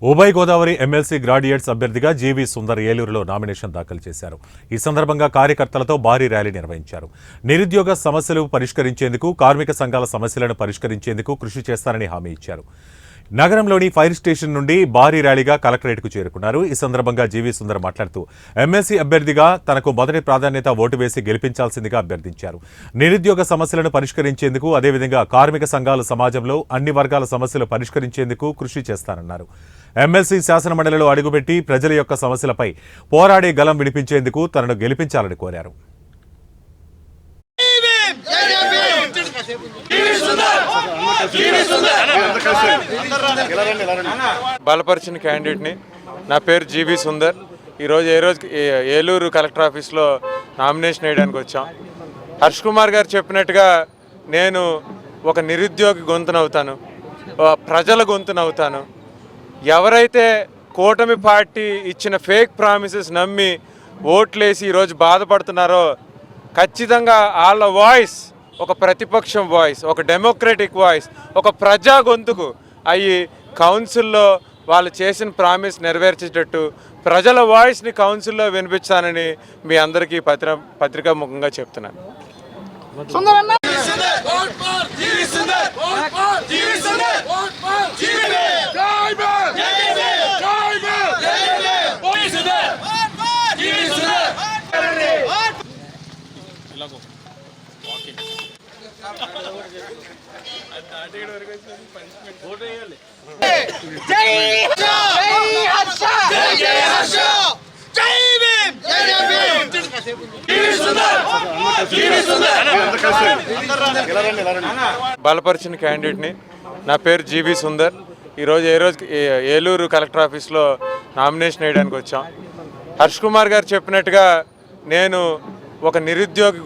ఉభయ Godavari MLC graduates అభ్యర్థిగా GV Sundar ఏలూరులో నామినేషన్ దాఖలు చేశారు. ఈ సందర్భంగా కార్యకర్తలతో భారీ ర్యాలీ నిర్వహించారు. నిరుద్యోగ సమస్యలు పరిష్కరించేందుకు, కార్మిక సంఘాల సమస్యలను పరిష్కరించేందుకు కృషి చేస్తారని హామీ ఇచ్చారు. నగరంలోని ఫైర్ స్టేషన్ నుండి భారీ ర్యాలీగా కలెక్టరేట్కు చేరుకున్నారు. ఈ సందర్భంగా జీవీ సుందర్ మాట్లాడుతూ ఎమ్మెల్సీ అభ్యర్థిగా తనకు మొదటి ప్రాధాన్యత ఓటు వేసి గెలిపించాల్సిందిగా అభ్యర్థించారు. నిరుద్యోగ సమస్యలను పరిష్కరించేందుకు, అదేవిధంగా కార్మిక సంఘాలు సమాజంలో అన్ని వర్గాల సమస్యలు పరిష్కరించేందుకు కృషి చేస్తానన్నారు. ఎమ్మెల్సీ శాసనమండలిలో అడుగుపెట్టి ప్రజల యొక్క సమస్యలపై పోరాడే గలం వినిపించేందుకు తనను గెలిపించాలని కోరారు. బలపరిచిన క్యాండిడేట్ని. నా పేరు జీవీ సుందర్. ఈరోజు ఏలూరు కలెక్టర్ ఆఫీస్లో నామినేషన్ వేయడానికి వచ్చాం. హర్ష్ కుమార్ గారు చెప్పినట్టుగా నేను ఒక నిరుద్యోగి గొంతునవుతాను, ప్రజల గొంతునవుతాను. ఎవరైతే కూటమి పార్టీ ఇచ్చిన ఫేక్ ప్రామిసెస్ నమ్మి ఓట్లేసి ఈరోజు బాధపడుతున్నారో ఖచ్చితంగా వాళ్ళ వాయిస్ ఒక ప్రతిపక్షం వాయిస్, ఒక డెమోక్రటిక్ వాయిస్, ఒక ప్రజా గొంతుకు అయ్యి కౌన్సిల్లో వాళ్ళు చేసిన ప్రామిస్ నెరవేర్చేటట్టు ప్రజల వాయిస్ని కౌన్సిల్లో వినిపించానని మీ అందరికీ పత్రికా ముఖంగా చెప్తున్నాను. బలపరిచిన క్యాండిడేట్ని. నా పేరు జీవీ సుందర్. ఈరోజు ఏలూరు కలెక్టర్ ఆఫీస్లో నామినేషన్ వేయడానికి వచ్చాం. హర్ష్ కుమార్ గారు చెప్పినట్టుగా నేను ఒక నిరుద్యోగి